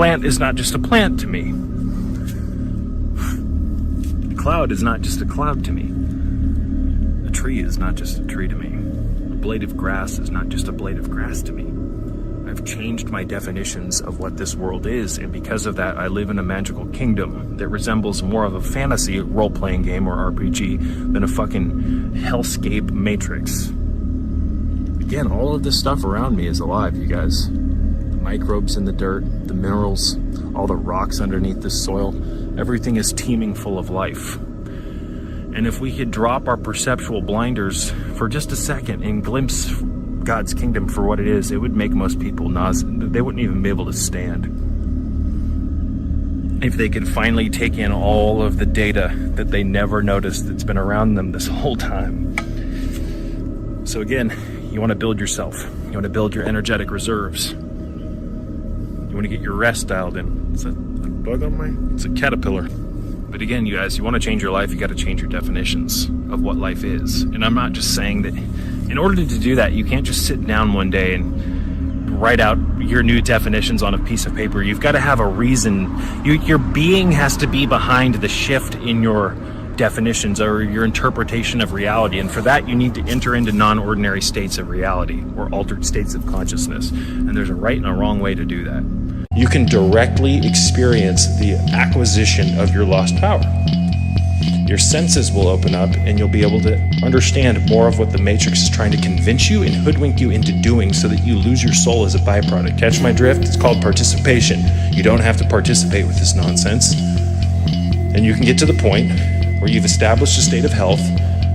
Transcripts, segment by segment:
plant is not just a plant to me. A cloud is not just a cloud to me. A tree is not just a tree to me. A blade of grass is not just a blade of grass to me. I've changed my definitions of what this world is, and because of that, I live in a magical kingdom that resembles more of a fantasy role-playing game or RPG than a fucking hellscape matrix. Again, all of this stuff around me is alive, you guys. The microbes in the dirt, the minerals, all the rocks underneath the soil, everything is teeming full of life. And if we could drop our perceptual blinders for just a second and glimpse God's kingdom for what it is, it would make most people nauseous. They wouldn't even be able to stand. If they could finally take in all of the data that they never noticed that's been around them this whole time. So again, you want to build yourself. You want to build your energetic reserves. You want to get your rest dialed in. Is that a bug on my? It's a caterpillar. But again, you guys, you want to change your life, you got to change your definitions of what life is. And I'm not just saying that in order to do that, you can't just sit down one day and write out your new definitions on a piece of paper. You've got to have a reason. Your being has to be behind the shift in your definitions or your interpretation of reality. And for that, you need to enter into non-ordinary states of reality or altered states of consciousness. And there's a right and a wrong way to do that. You can directly experience the acquisition of your lost power. Your senses will open up and you'll be able to understand more of what the Matrix is trying to convince you and hoodwink you into doing so that you lose your soul as a byproduct. Catch my drift? It's called participation. You don't have to participate with this nonsense. And you can get to the point where you've established a state of health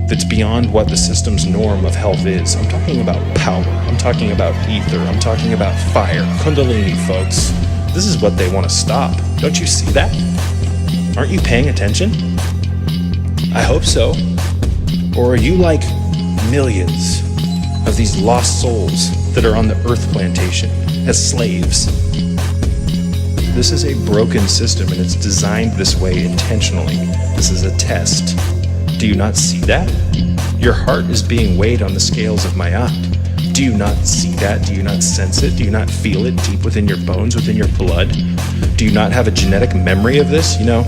that's beyond what the system's norm of health is. I'm talking about power. I'm talking about ether. I'm talking about fire. Kundalini, folks. This is what they want to stop. Don't you see that? Aren't you paying attention? I hope so. Or are you like millions of these lost souls that are on the earth plantation as slaves? This is a broken system and it's designed this way intentionally. This is a test. Do you not see that? Your heart is being weighed on the scales of Mayat. Do you not see that? Do you not sense it? Do you not feel it deep within your bones, within your blood? Do you not have a genetic memory of this? You know,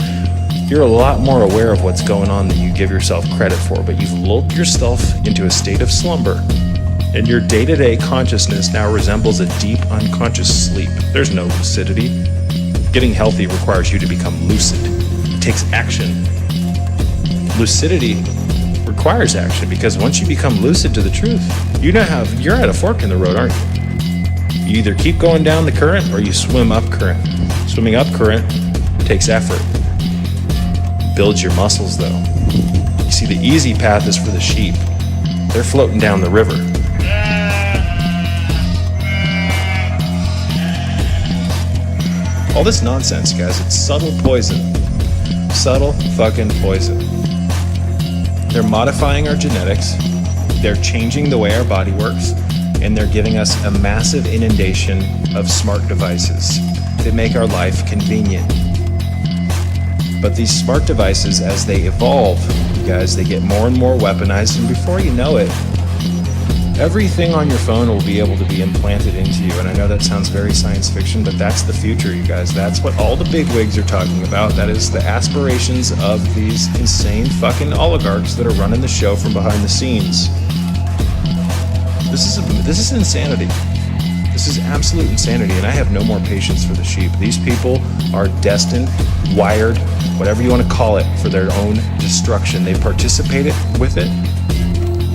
you're a lot more aware of what's going on than you give yourself credit for, but you've lulled yourself into a state of slumber. And your day-to-day consciousness now resembles a deep unconscious sleep. There's no lucidity. Getting healthy requires you to become lucid. It takes action. Lucidity requires action because once you become lucid to the truth, you're at a fork in the road, aren't you? You either keep going down the current or you swim up current. Swimming up current takes effort. Builds your muscles though. You see, the easy path is for the sheep. They're floating down the river. All this nonsense, guys, it's subtle poison. Subtle fucking poison. They're modifying our genetics, they're changing the way our body works, and they're giving us a massive inundation of smart devices that make our life convenient. But these smart devices, as they evolve, you guys, they get more and more weaponized, and before you know it, everything on your phone will be able to be implanted into you. And I know that sounds very science fiction, but that's the future, you guys. That's what all the bigwigs are talking about. That is the aspirations of these insane fucking oligarchs that are running the show from behind the scenes. This is insanity. This is absolute insanity, and I have no more patience for the sheep. These people are destined, wired, whatever you want to call it, for their own destruction. They participate with it,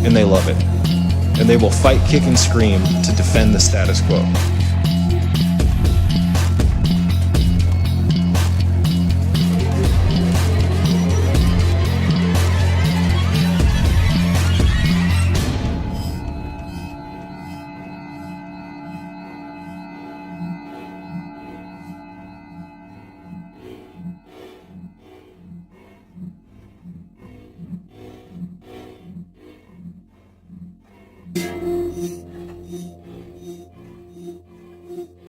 and they love it. And they will fight, kick, and scream to defend the status quo.